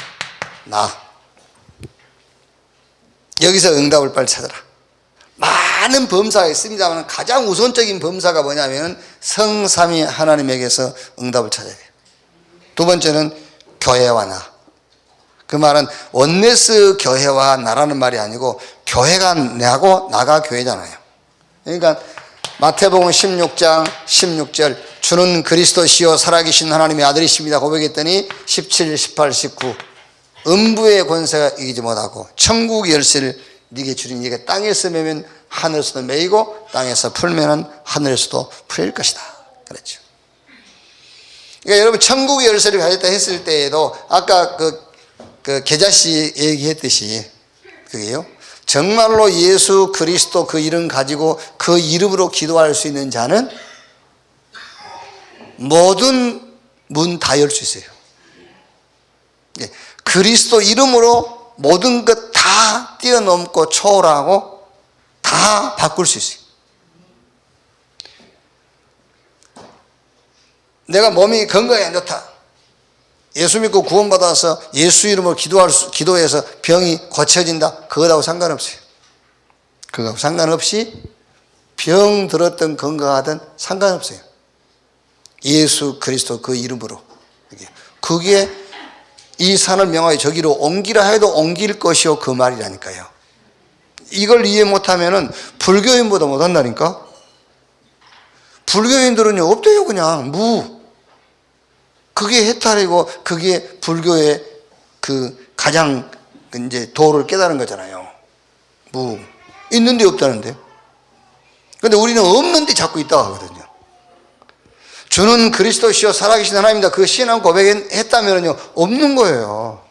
Speaker 1: 나. 여기서 응답을 빨리 찾아라. 많은 범사가 있습니다만 가장 우선적인 범사가 뭐냐면 성삼위 하나님에게서 응답을 찾아야 돼요. 두 번째는 교회와 나. 그 말은 원네스 교회와 나라는 말이 아니고 교회가 내하고 나가 교회잖아요. 그러니까 마태복음 16장 16절 주는 그리스도시요 살아계신 하나님의 아들이십니다 고백했더니 17, 18, 19 음부의 권세가 이기지 못하고 천국의 열쇠를 네게 주리니 네가 땅에서 매면 하늘에서도 매이고 땅에서 풀면은 하늘에서도 풀릴 것이다 그랬죠. 그러니까 여러분 천국의 열쇠를 가졌다 했을 때에도 아까 그 계자씨 얘기했듯이 그게요 정말로 예수 그리스도 그 이름 가지고 그 이름으로 기도할 수 있는 자는 모든 문 다 열 수 있어요. 그리스도 이름으로 모든 것 다 뛰어넘고 초월하고 다 바꿀 수 있어요. 내가 몸이 건강이 안 좋다. 예수 믿고 구원받아서 예수 이름으로 기도해서 병이 고쳐진다. 그거하고 상관없어요. 그거하고 상관없이 병 들었든 건강하든 상관없어요. 예수 그리스도 그 이름으로. 그게 이 산을 명하여 저기로 옮기라 해도 옮길 것이요 그 말이라니까요. 이걸 이해 못하면은 불교인보다 못한다니까. 불교인들은요 없대요. 그냥 그게 해탈이고 그게 불교의 그 가장 이제 도를 깨달은 거잖아요. 있는데 없다는데. 근데 우리는 없는데 자꾸 있다고 하거든요. 주는 그리스도시요 살아계신 하나님이다. 그 신앙 고백했다면요 없는 거예요.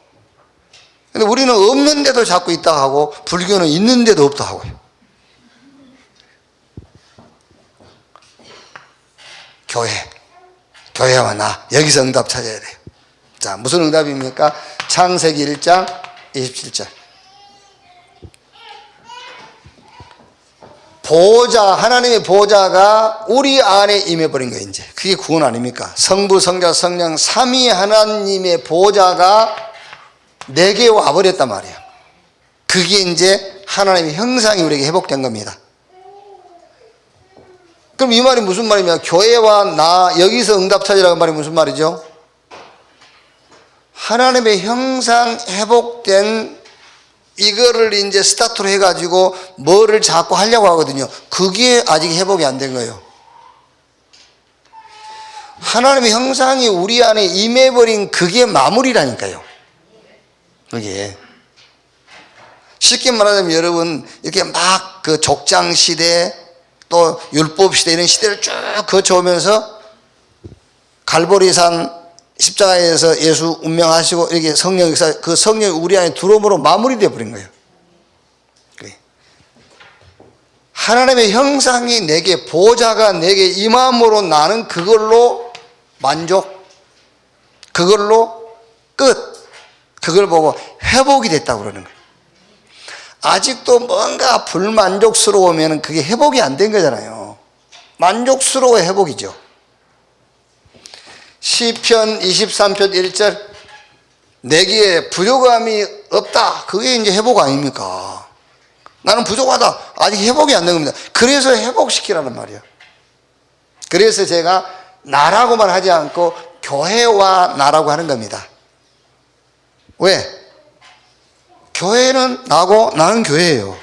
Speaker 1: 근데 우리는 없는데도 자꾸 있다고 하고 불교는 있는데도 없다 하고요. 교회와 나 여기서 응답 찾아야 돼요. 자, 무슨 응답입니까? 창세기 1장 27절 보호자 하나님의 보호자가 우리 안에 임해버린 거예요. 이제 그게 구원 아닙니까? 성부 성자 성령 삼위 하나님의 보호자가 내게 와버렸단 말이에요. 그게 이제 하나님의 형상이 우리에게 회복된 겁니다. 그럼 이 말이 무슨 말이냐? 교회와 나 여기서 응답 찾으라는 말이 무슨 말이죠? 하나님의 형상 회복된 이거를 이제 스타트로 해가지고 뭐를 자꾸 하려고 하거든요. 그게 아직 회복이 안 된 거예요. 하나님의 형상이 우리 안에 임해버린 그게 마무리라니까요. 그게 쉽게 말하자면 여러분 이렇게 막 그 족장 시대 또 율법 시대 이런 시대를 쭉 거쳐오면서 갈보리산 십자가에서 예수 운명하시고 이렇게 성령 역사 그 성령이 우리 안에 들어옴으로 마무리되어 버린 거예요. 하나님의 형상이 내게 보호자가 내게 임함으로 나는 그걸로 만족, 그걸로 끝, 그걸 보고 회복이 됐다고 그러는 거예요. 아직도 뭔가 불만족스러우면 그게 회복이 안 된 거잖아요. 만족스러워 회복이죠. 시편 23편 1절 내게 부족함이 없다. 그게 이제 회복 아닙니까? 나는 부족하다. 아직 회복이 안 된 겁니다. 그래서 회복시키라는 말이에요. 그래서 제가 나라고만 하지 않고 교회와 나라고 하는 겁니다. 왜? 교회는 나고 나는 교회예요.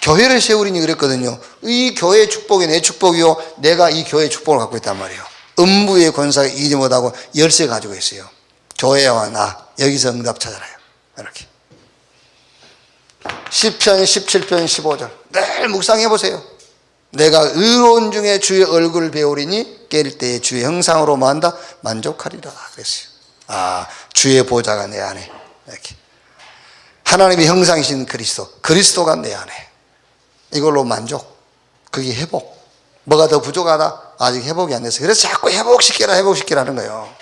Speaker 1: 교회를 세우리니 그랬거든요. 이 교회의 축복이 내 축복이요, 내가 이 교회의 축복을 갖고 있단 말이에요. 음부의 권사가 이기지 못하고 열쇠 가지고 있어요. 교회와 나, 여기서 응답 찾아라요. 이렇게. 시편 17편 15절 늘 묵상해 보세요. 내가 의로운 중에 주의 얼굴을 배우리니 깰 때에 주의 형상으로 만다 만족하리라 그랬어요. 아, 주의 보좌가 내 안에, 이렇게 하나님의 형상이신 그리스도가 내 안에, 이걸로 만족. 그게 회복. 뭐가 더 부족하다? 아직 회복이 안 됐어요. 그래서 자꾸 회복시키라는 거예요.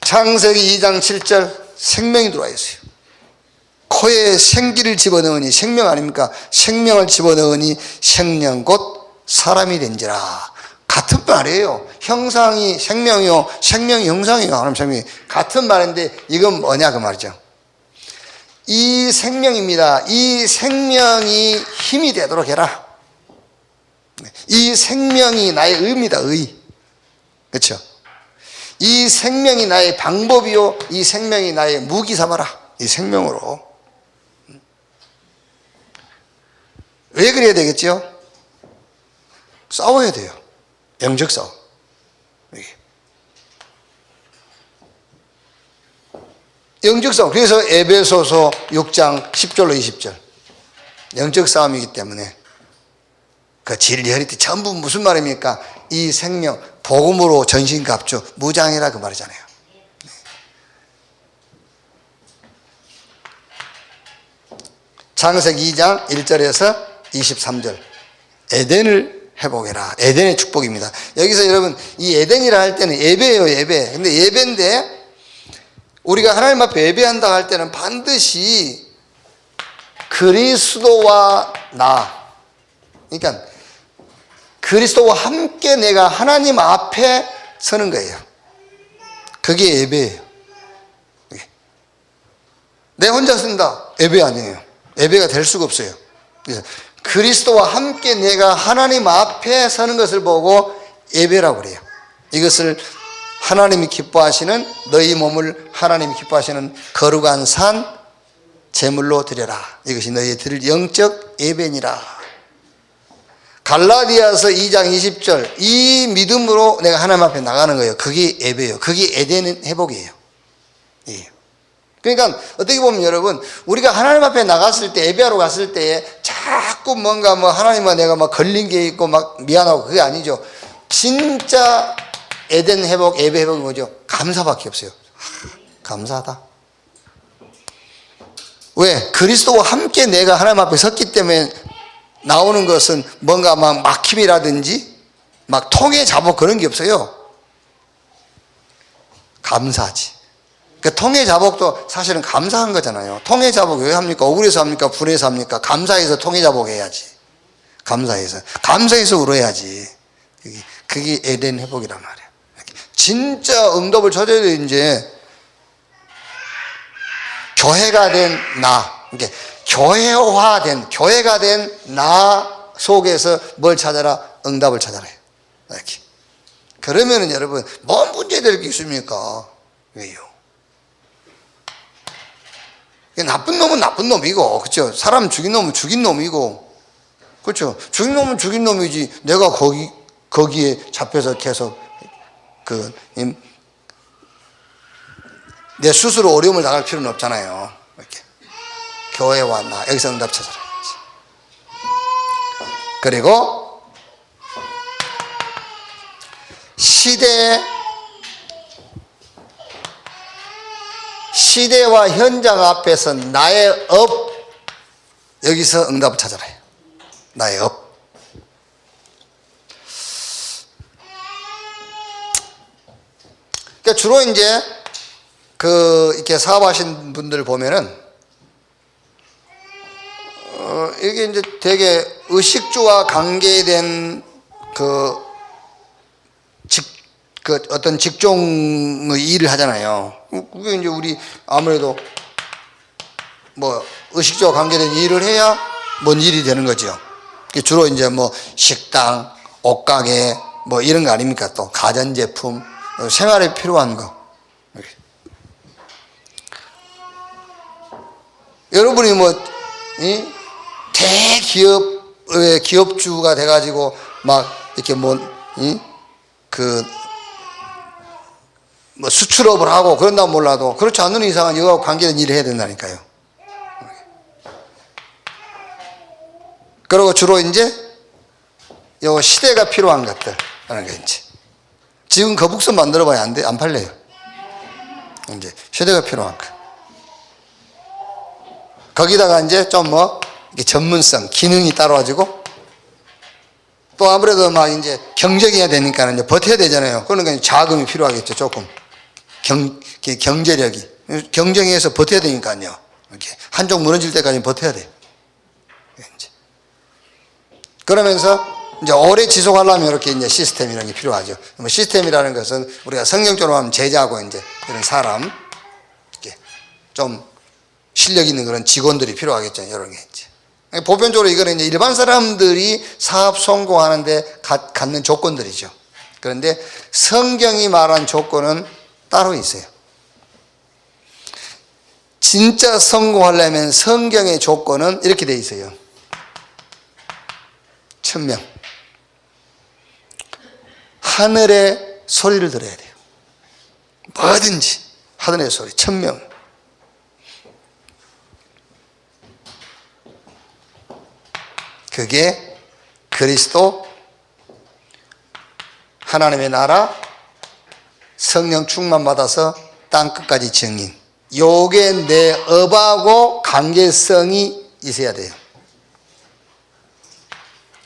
Speaker 1: 창세기 2장 7절 생명이 들어와 있어요. 코에 생기를 집어넣으니, 생명 아닙니까? 생명을 집어넣으니 생명 곧 사람이 된지라. 같은 말이에요. 형상이 생명이요, 생명이 형상이요. 하나님 생명이 같은 말인데 이건 뭐냐 그 말이죠. 이 생명입니다. 이 생명이 힘이 되도록 해라. 이 생명이 나의 의입니다. 의. 그렇죠? 이 생명이 나의 방법이요, 이 생명이 나의 무기 삼아라. 이 생명으로. 왜 그래야 되겠죠? 싸워야 돼요. 영적 싸움. 영적 싸움. 그래서 에베소서 6장 10절로 20절. 영적 싸움이기 때문에 그 진리 허리띠 전부 무슨 말입니까? 이 생명, 복음으로 전신갑주, 무장해라 그 말이잖아요. 창세기 2장 1절에서 23절. 에덴을 회복해라. 에덴의 축복입니다. 여기서 여러분, 이 에덴이라 할 때는 예배예요, 예배. 근데 예배인데 우리가 하나님 앞에 예배한다 할 때는 반드시 그리스도와 나, 그러니까 그리스도와 함께 내가 하나님 앞에 서는 거예요. 그게 예배예요. 내 혼자 쓴다, 예배 아니에요. 예배가 될 수가 없어요. 그래서 그리스도와 함께 내가 하나님 앞에 서는 것을 보고 예배라고 그래요. 이것을 하나님이 기뻐하시는, 너희 몸을 하나님이 기뻐하시는 거룩한 산 제물로 드려라. 이것이 너희 드릴 영적 예배니라. 갈라디아서 2장 20절. 이 믿음으로 내가 하나님 앞에 나가는 거예요. 그게 예배예요. 그게 에덴 회복이에요. 예. 그러니까 어떻게 보면 여러분, 우리가 하나님 앞에 나갔을 때, 예배하러 갔을 때에 자꾸 뭔가 하나님과 내가 걸린 게 있고 미안하고, 그게 아니죠. 진짜 에덴 회복, 예배 회복이 뭐죠? 감사밖에 없어요. 감사하다. 왜? 그리스도와 함께 내가 하나님 앞에 섰기 때문에 나오는 것은 뭔가 막힘이라든지 통해 잡어 그런 게 없어요. 감사하지. 그 통해 자복도 사실은 감사한 거잖아요. 통해 자복 왜 합니까? 억울해서 합니까? 분해서 합니까? 감사해서 통해 자복 해야지. 감사해서 울어야지. 그게 에덴 회복이란 말이에요. 진짜 응답을 찾아야 돼. 이제 교회가 된 나, 이게 교회화된, 교회가 된 나 속에서 뭘 찾아라? 응답을 찾아라. 이렇게. 그러면은 여러분, 뭔 문제될 게 있습니까? 왜요? 나쁜 놈은 나쁜 놈이고, 그렇죠? 사람 죽인 놈은 죽인 놈이고, 그렇죠? 죽인 놈은 죽인 놈이지. 내가 거기에 잡혀서 계속 내 스스로 어려움을 당할 필요는 없잖아요. 이렇게. 교회와 나, 여기서 응답 찾아라. 그리고 시대와 현장 앞에서 나의 업, 여기서 응답을 찾아라. 나의 업. 그러니까 주로 이제 이렇게 사업하신 분들 보면은 이게 이제 되게 의식주와 관계된 어떤 직종의 일을 하잖아요. 그게 이제 우리 아무래도 의식주와 관계된 일을 해야 뭔 일이 되는 거죠. 주로 이제 식당, 옷가게, 뭐 이런 거 아닙니까? 또 가전제품, 생활에 필요한 거. 여러분이 뭐 대기업의 기업주가 돼가지고 막 이렇게 뭐 수출업을 하고 그런다 몰라도 그렇지 않는 이상은 이거하고 관계된 일을 해야 된다니까요. 그리고 주로 이제 요 시대가 필요한 것들 하는 게 이제 지금 거북선 만들어봐야 안 팔려요. 이제 시대가 필요한 거. 거기다가 이제 좀 전문성, 기능이 따로 가지고 또 아무래도 막 이제 경쟁해야 되니까 이제 버텨야 되잖아요. 그러니까 자금이 필요하겠죠, 조금. 경제력이. 경쟁해서 버텨야 되니까요. 이렇게 한쪽 무너질 때까지 버텨야 돼요. 그러면서 이제 오래 지속하려면 이렇게 이제 시스템 이런 게 필요하죠. 시스템이라는 것은 우리가 성경적으로 하면 제자고 이제 이런 사람, 이렇게 좀 실력 있는 그런 직원들이 필요하겠죠. 이런 게 이제. 보편적으로 이거는 이제 일반 사람들이 사업 성공하는데 갖는 조건들이죠. 그런데 성경이 말한 조건은 따로 있어요. 진짜 성공하려면 성경의 조건은 이렇게 돼 있어요. 천명. 하늘의 소리를 들어야 돼요. 뭐든지 하늘의 소리, 천명. 그게 그리스도, 하나님의 나라, 성령 충만 받아서 땅끝까지 증인. 요게 내 업하고 관계성이 있어야 돼요.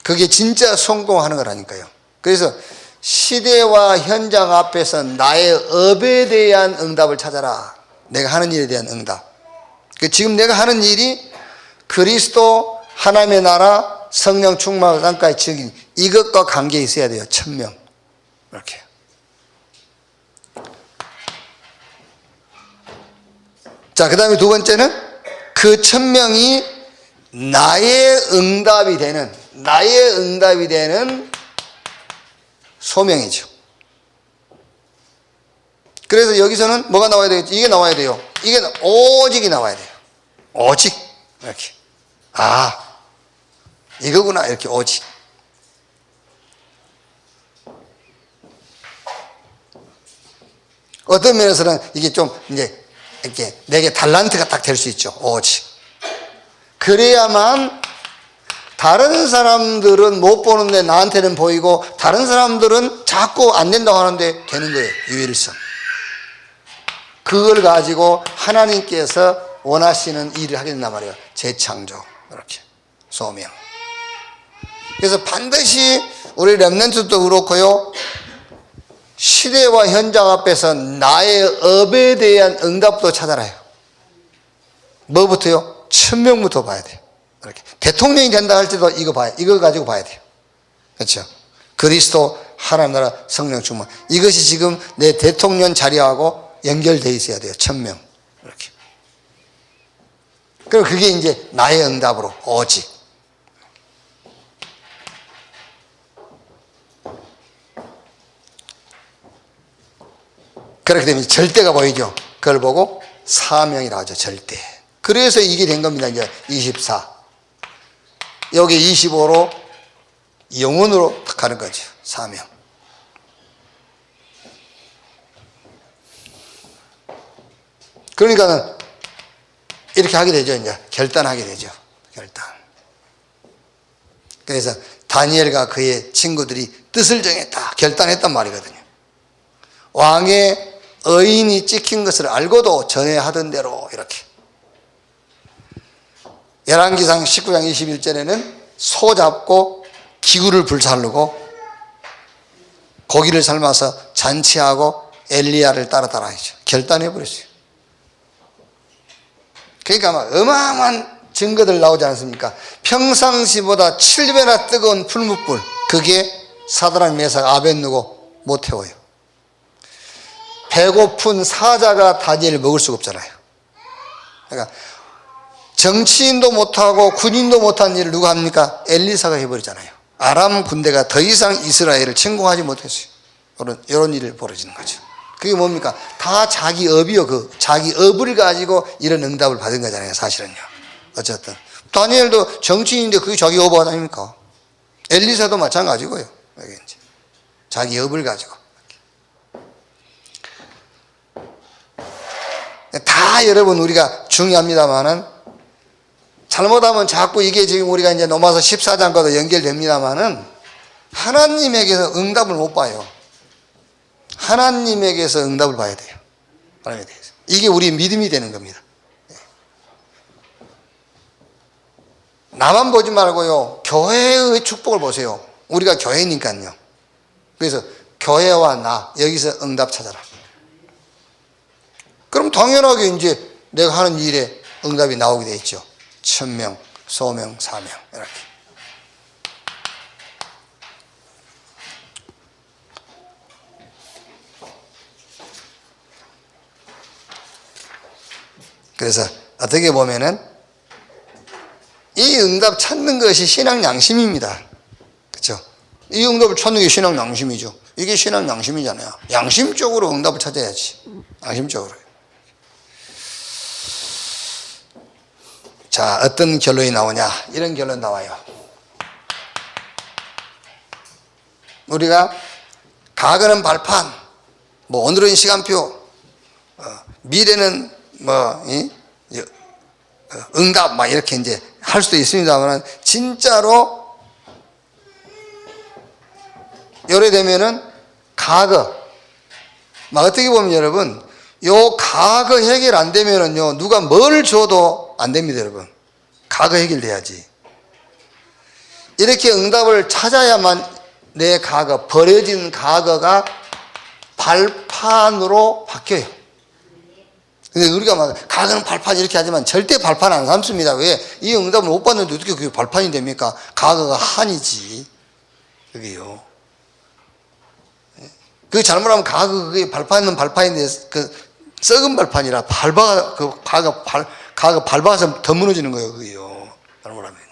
Speaker 1: 그게 진짜 성공하는 거라니까요. 그래서 시대와 현장 앞에서 나의 업에 대한 응답을 찾아라. 내가 하는 일에 대한 응답. 지금 내가 하는 일이 그리스도, 하나님의 나라, 성령 충만과 땅까지 증인, 이것과 관계 있어야 돼요. 천명. 이렇게. 자, 그 다음에 두 번째는 그 천명이 나의 응답이 되는 소명이죠. 그래서 여기서는 뭐가 나와야 되겠죠? 이게 나와야 돼요. 이게 오직이 나와야 돼요. 오직. 이렇게. 이거구나. 이렇게 오직. 어떤 면에서는 이게 좀 이제 이렇게 내게 달란트가 딱 될 수 있죠. 오직. 그래야만 다른 사람들은 못 보는데 나한테는 보이고 다른 사람들은 자꾸 안 된다고 하는데 되는 거예요. 유일성. 그걸 가지고 하나님께서 원하시는 일을 하게 된단 말이에요. 재창조. 이렇게. 소명. 그래서 반드시 우리 렘넌트도 그렇고요. 시대와 현장 앞에서 나의 업에 대한 응답도 찾아라요. 뭐부터요? 천명부터 봐야 돼요. 이렇게. 대통령이 된다 할 때도 이거 가지고 봐야 돼요. 그렇죠? 그리스도, 하나님 나라, 성령 충만. 이것이 지금 내 대통령 자리하고 연결되어 있어야 돼요. 천명. 이렇게. 그리고 그게 이제 나의 응답으로, 오직. 그렇게 되면 절대가 보이죠. 그걸 보고 사명이라고 하죠. 절대. 그래서 이게 된 겁니다. 이제 24. 여기 25로 영원으로 가는 거죠. 사명. 그러니까는 이렇게 하게 되죠. 이제 결단하게 되죠. 결단. 그래서 다니엘과 그의 친구들이 뜻을 정했다. 결단했단 말이거든요. 왕의 의인이 찍힌 것을 알고도 전에 하던 대로 이렇게. 열왕기상 19장 21절에는 소 잡고 기구를 불살르고 고기를 삶아서 잔치하고 엘리야를 따라 하죠. 결단해버렸어요. 그러니까 막 어마어마한 증거들 나오지 않습니까? 평상시보다 7배나 뜨거운 풀무불, 그게 사드락, 메삭, 아벳느고 못 태워요. 배고픈 사자가 다니엘을 먹을 수가 없잖아요. 그러니까 정치인도 못하고 군인도 못한 일을 누가 합니까? 엘리사가 해버리잖아요. 아람 군대가 더 이상 이스라엘을 침공하지 못했어요. 이런 일이 벌어지는 거죠. 그게 뭡니까? 다 자기 업이요. 자기 업을 가지고 이런 응답을 받은 거잖아요, 사실은요. 어쨌든 다니엘도 정치인인데 그게 자기 업 아닙니까? 엘리사도 마찬가지고요. 여기 이제 자기 업을 가지고 다 여러분 우리가 중요합니다만은 잘못하면 자꾸 이게 지금 우리가 이제 로마서 14장과도 연결됩니다만은 하나님에게서 응답을 못 봐요. 하나님에게서 응답을 봐야 돼요. 하나님에 대해서. 이게 우리 믿음이 되는 겁니다. 나만 보지 말고요. 교회의 축복을 보세요. 우리가 교회니까요. 그래서 교회와 나 여기서 응답 찾아라. 그럼 당연하게 이제 내가 하는 일에 응답이 나오게 돼 있죠. 천명, 소명, 사명 이렇게. 그래서 어떻게 보면은 이 응답 찾는 것이 신앙 양심입니다. 그렇죠? 이 응답을 찾는 게 신앙 양심이죠. 이게 신앙 양심이잖아요. 양심적으로 응답을 찾아야지. 양심적으로. 자, 어떤 결론이 나오냐? 이런 결론 나와요. 우리가 과거는 발판, 오늘은 시간표, 미래는 응답 이렇게 이제 할 수도 있습니다만 진짜로 요래되면은 과거 어떻게 보면 여러분 요 과거 해결 안 되면은요 누가 뭘 줘도 안 됩니다. 여러분 과거 해결돼야지. 이렇게 응답을 찾아야만 내 과거 버려진 과거가 발판으로 바뀌어요. 근데 우리가 과거는 발판 이렇게 하지만 절대 발판 안 삼습니다. 왜? 이 응답을 못 받는데 어떻게 그게 발판이 됩니까? 과거가 한이지. 그게요. 그 잘못하면 과거 그게 발판은 발판인데 썩은 발판이라 과거 밟아서 더 무너지는 거예요. 그게요. 잘못하면요.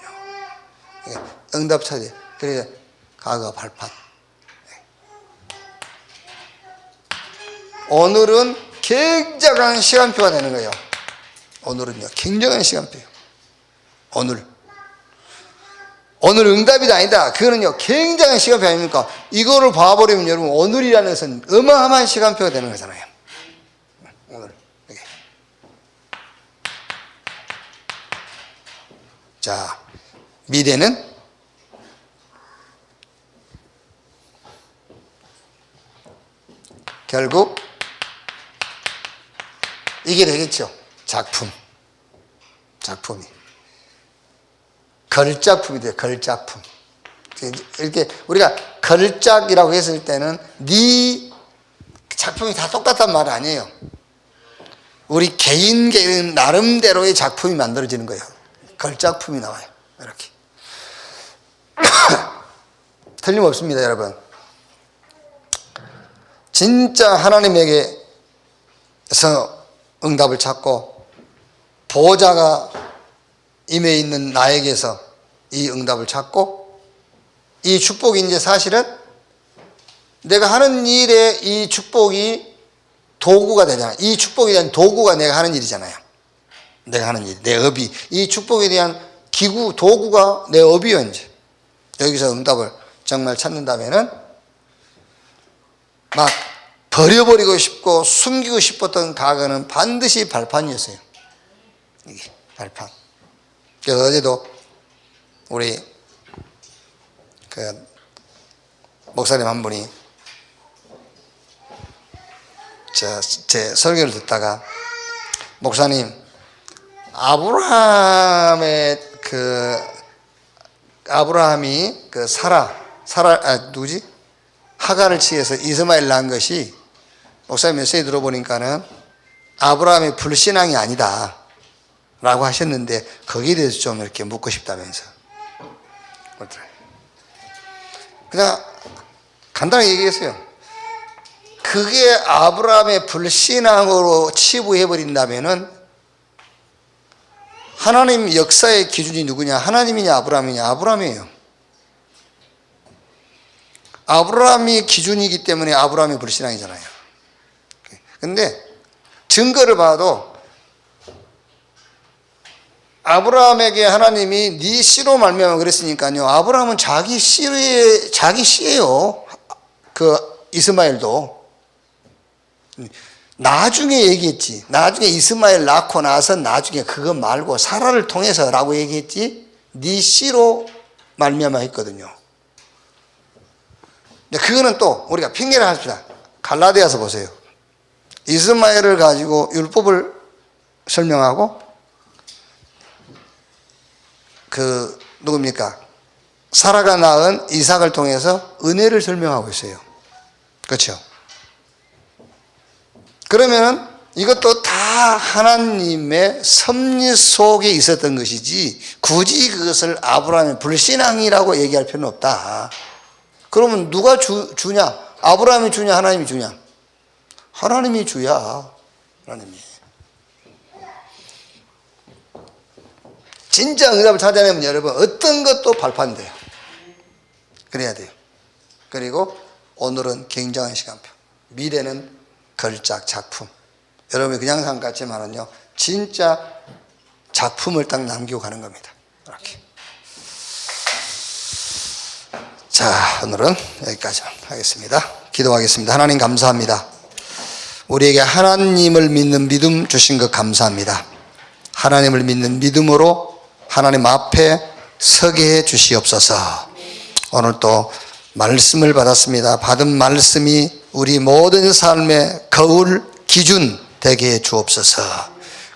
Speaker 1: 응답 찾아. 그래서 과거 발판. 오늘은 굉장한 시간표가 되는 거예요. 오늘은요, 굉장한 시간표예요. 오늘 응답이 아니다. 그거는요, 굉장한 시간표 아닙니까? 이거를 봐버리면 여러분, 오늘이라는 것은 어마어마한 시간표가 되는 거잖아요. 오늘. 이렇게. 자, 미래는 결국 이게 되겠죠. 작품이 걸작품이 돼요. 걸작품. 이렇게 우리가 걸작이라고 했을 때는 네 작품이 다 똑같단 말 아니에요. 우리 개인 나름대로의 작품이 만들어지는 거예요. 걸작품이 나와요. 이렇게. 틀림없습니다, 여러분. 진짜 하나님에게서 응답을 찾고 보호자가 임해 있는 나에게서 이 응답을 찾고 이 축복이 이제 사실은 내가 하는 일에 이 축복이 도구가 되잖아요. 이 축복에 대한 도구가 내가 하는 일이잖아요. 내가 하는 일, 내 업이 이 축복에 대한 기구, 도구가 내 업이요. 이제 여기서 응답을 정말 찾는다면은 막 버려버리고 싶고 숨기고 싶었던 과거는 반드시 발판이었어요. 이게 발판. 그래서 어제도 우리 목사님 한 분이 제 설교를 듣다가 목사님 아브라함이 누구지? 하갈을 취해서 이스마엘 낳은 것이 목사님 메시지 들어보니까는 아브라함의 불신앙이 아니다 라고 하셨는데 거기에 대해서 좀 이렇게 묻고 싶다면서. 그냥 간단하게 얘기했어요. 그게 아브라함의 불신앙으로 치부해버린다면은 하나님 역사의 기준이 누구냐? 하나님이냐 아브라함이냐? 아브라함이에요. 아브라함이 기준이기 때문에 아브라함이 불신앙이잖아요. 근데 증거를 봐도 아브라함에게 하나님이 네 씨로 말미암아 그랬으니까요. 아브라함은 자기 씨예요. 그 이스마엘도 나중에 얘기했지. 나중에 이스마엘 낳고 나서 나중에 그거 말고 사라를 통해서라고 얘기했지. 네 씨로 말미암아 했거든요. 근데 그거는 또 우리가 핑계를 합시다. 갈라디아서 보세요. 이스마엘을 가지고 율법을 설명하고 그 누굽니까? 사라가 낳은 이삭을 통해서 은혜를 설명하고 있어요. 그렇죠? 그러면은 이것도 다 하나님의 섭리 속에 있었던 것이지 굳이 그것을 아브라함의 불신앙이라고 얘기할 필요는 없다. 그러면 누가 주냐? 아브라함이 주냐? 하나님이 주냐? 하나님이 주야. 하나님이. 진짜 응답을 찾아내면 여러분 어떤 것도 발판돼요. 그래야 돼요. 그리고 오늘은 굉장한 시간표. 미래는 걸작 작품. 여러분이 그냥 생각같지만은요 진짜 작품을 딱 남기고 가는 겁니다. 이렇게. 자, 오늘은 여기까지만 하겠습니다. 기도하겠습니다. 하나님 감사합니다. 우리에게 하나님을 믿는 믿음 주신 것 감사합니다. 하나님을 믿는 믿음으로 하나님 앞에 서게 해 주시옵소서. 오늘 또 말씀을 받았습니다. 받은 말씀이 우리 모든 삶의 거울 기준 되게 해 주옵소서.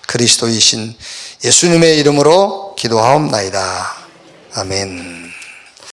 Speaker 1: 그리스도이신 예수님의 이름으로 기도하옵나이다. 아멘.